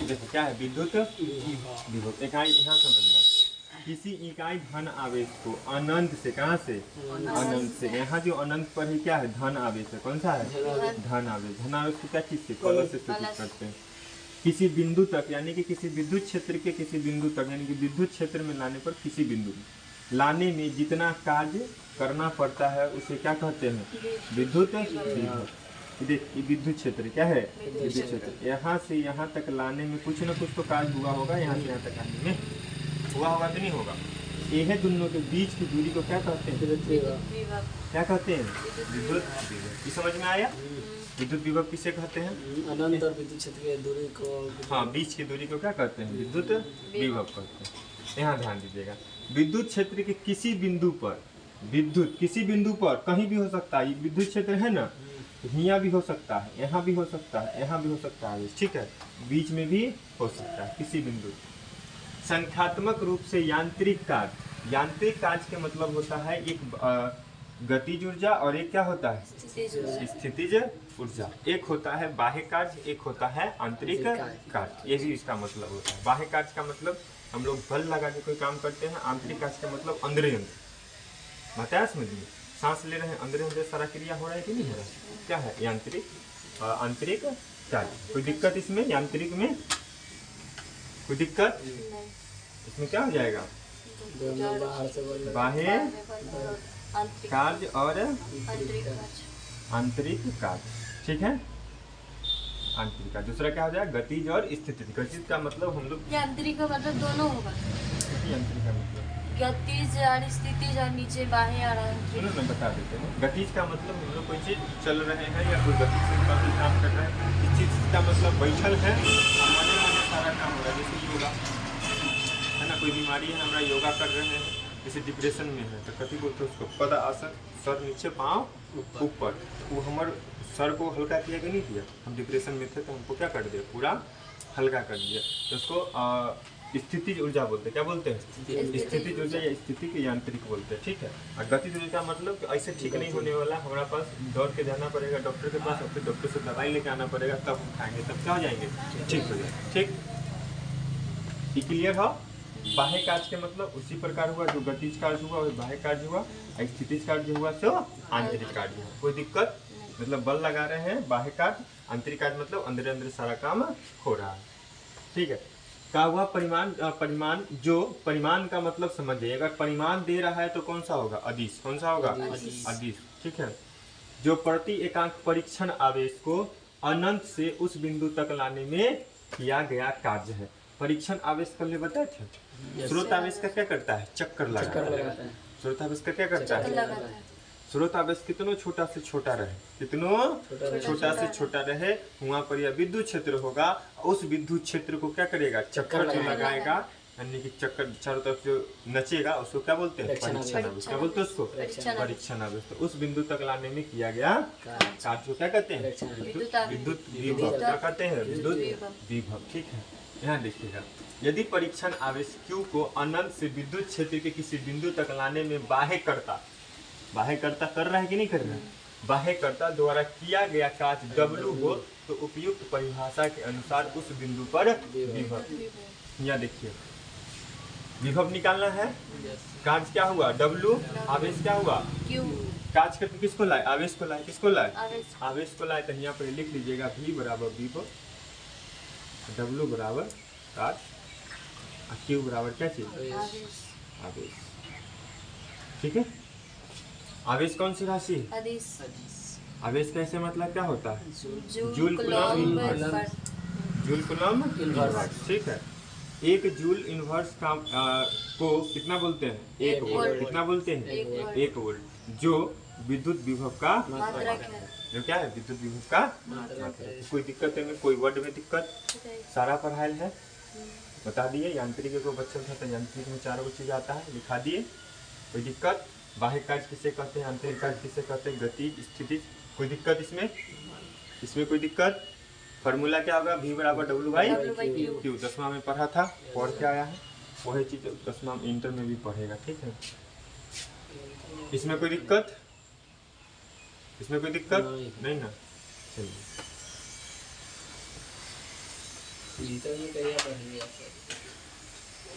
देखो क्या है, विद्युत विभव। इकाई यहाँ समझना, किसी इकाई धन आवेश को अनंत से, कहाँ से, अनंत से, यहाँ जो अनंत पर है क्या है, धन आवेश है। कौन सा है, धन आवेश। धन आवेश को क्या चीज से, प्लस से सूचित करते हैं। किसी बिंदु तक, यानी कि किसी विद्युत क्षेत्र के किसी बिंदु तक, यानी कि विद्युत क्षेत्र में लाने पर, किसी बिंदु में लाने में जितना कार्य करना पड़ता है उसे क्या कहते हैं, विद्युत विभव। देख ये विद्युत क्षेत्र क्या है, विद्युत क्षेत्र। यहाँ से यहाँ तक लाने में कुछ न कुछ तो कार्य हुआ होगा, यहाँ से यहाँ तक आने में हुआ होगा कि नहीं होगा। यह दोनों के बीच की दूरी को क्या कहते हैं, क्या कहते हैं, विद्युत विभव। ये समझ में आया। विद्युत विभव किसे कहते हैं, अनंत और विद्युत क्षेत्र की दूरी को, हाँ बीच की दूरी को क्या कहते हैं, विद्युत विभव कहते हैं। यहाँ ध्यान दीजिएगा, विद्युत क्षेत्र के किसी बिंदु पर, विद्युत किसी बिंदु पर कहीं भी हो सकता है। ये विद्युत क्षेत्र है ना, यहाँ भी हो सकता है, यहाँ भी हो सकता है, यहाँ भी हो सकता है, ठीक है, बीच में भी हो सकता है किसी बिंदु। संख्यात्मक रूप से यांत्रिक कार्य, यांत्रिक कार्य के मतलब होता है एक गतिज ऊर्जा और एक क्या होता है, स्थितिज ऊर्जा। एक होता है बाह्य कार्य, एक होता है आंतरिक कार्य। ये भी इसका मतलब होता है। बाह्य कार्य का मतलब हम लोग बल लगा के कोई काम करते हैं। आंतरिक कार्य का मतलब अंदर अंदर, बताया समझिए, सांस ले रहे हैं, अंदर अंदर सारा क्रिया हो रहा है कि नहीं हो रहा है, क्या है यांत्रिक आंतरिक कार्य। कोई दिक्कत इसमें, यांत्रिक में कोई दिक्कत, इसमें क्या हो जाएगा, बाह्य कार्य और आंतरिक कार्य, ठीक है, आंतरिक कार्य। दूसरा क्या हो जाएगा, गतिज और स्थितिज। गतिज का मतलब हम लोग, यांत्रिक का मतलब दोनों होगा, यांत्रिक का मतलब गतिज और स्थितिज और नीचे बाह्य और आंतरिक। मैं बता देते हैं। गतिज का मतलब हम लोग कोई चीज चल रहे हैं या कोई गति से काम कर रहे हैं। स्थितिज का मतलब बैठल है, हमारे में सारा काम हो रहा है, जैसे योगा है ना, कोई बीमारी है, हमारा योगा कर रहे हैं, जैसे डिप्रेशन में है तो कभी बोलते हैं उसको पद आसन, सर नीचे पाँव ऊपर। वो हमारे सर को हल्का किया कि नहीं किया, हम डिप्रेशन में थे तो हमको क्या कर दिया, पूरा हल्का कर दिया, तो उसको स्थितिज ऊर्जा बोलते हैं। क्या बोलते हैं, स्थितिज ऊर्जा या स्थितिज यांत्रिक बोलते हैं, ठीक है। और गतिज ऊर्जा का मतलब कि ऐसे ठीक नहीं होने वाला, हमारे पास दौड़ के जाना पड़ेगा डॉक्टर के पास, और फिर डॉक्टर से दवाई लेके आना पड़ेगा, तब हम खाएंगे, तब क्या हो जाएंगे, ठीक हो जाएंगे, ठीक। ये क्लियर हो। बाह्य कार्य के मतलब उसी प्रकार हुआ जो गतिज कार्य हुआ और बाह्य कार्य हुआ, स्थितिज कार्य हुआ सो आंतरिक कार्य हुआ। कोई दिक्कत, मतलब बल लगा रहे हैं, बाह्य कार्य। आंतरिक कार्य मतलब अंदर अंदर सारा काम हो रहा है, ठीक है। का हुआ परिमाण, परिमाण जो परिमाण का मतलब समझिए, अगर परिमाण दे रहा है तो कौन सा होगा, अदिश। कौन सा होगा, अदिश, ठीक है। जो प्रति एकांक परीक्षण आवेश को अनंत से उस बिंदु तक लाने में किया गया कार्य है। परीक्षण आवेश कल बताए थे। स्रोत आवेश का क्या करता है, चक्कर लगाता है। स्रोत आवेश का क्या करता है, स्रोत आवेश कितनो छोटा से छोटा रहे, कितनो छोटा से छोटा रहे, वहाँ पर यह विद्युत क्षेत्र होगा। उस विद्युत क्षेत्र को क्या करेगा, चक्कर जो लगाएगा, यानी कि चक्कर चारों तरफ जो नचेगा, उसको क्या बोलते हैं, परीक्षण आवेश। क्या बोलते हैं उसको, परीक्षण आवेश। तो उस बिंदु तक लाने में किया गया कार्य को क्या कहते हैं, विद्युत विभव। क्या कहते हैं, विद्युत विभव, ठीक है। यहाँ देखिएगा, यदि परीक्षण आवेश Q को अनंत से विद्युत क्षेत्र के किसी बिंदु तक लाने में बाह्यकर्ता कर रहा है कि नहीं कर रहा है, बाह्यकर्ता द्वारा किया गया कार्य W हो, तो उपयुक्त परिभाषा के अनुसार उस बिंदु पर विभव। यहाँ देखिए, विभव निकालना है, कार्य क्या हुआ, W, आवेश क्या हुआ, Q। कार्य करके किसको लाए, आवेश को लाए, किसको लाए, आवेश को लाए। तो यहाँ पर लिख लीजिएगा V बराबर विभव, W बराबर कार्य, Q बराबर क्या चीज, आवेश, ठीक है। आवेश कौन सी राशि, आवेश कैसे मतलब क्या होता है, joule coulomb inverse, joule coulomb inverse, ठीक है। एक जूल इनवर्स का को कितना बोलते हैं, 1 वोल्ट। कितना बोलते हैं, 1 वोल्ट, जो विद्युत विभव का मात्रक है। जो क्या है, विद्युत विभव का मात्रक है। कोई दिक्कत है, कोई वर्ड में दिक्कत, सारा पढ़ाई है, बता दिए। यांत्रिक को बच्चों था तो यांत्रिक में 4 चीज आता है, लिखा दिए। कोई दिक्कत, बाह्य कार्य किसे कहते हैं, आंतरिक कार्य किसे कहते हैं, गति, स्थिति, कोई दिक्कत इसमें, इसमें कोई दिक्कत। फार्मूला क्या होगा, V बराबर W/Q। 10वां में पढ़ा था, पढ़ के आया है, वही चीज 10वां इंटर में भी पढ़ेगा, ठीक है। इसमें कोई दिक्कत, इसमें कोई दिक्कत नहीं ना, चलिए। भीतर में करिए बढ़िया सर।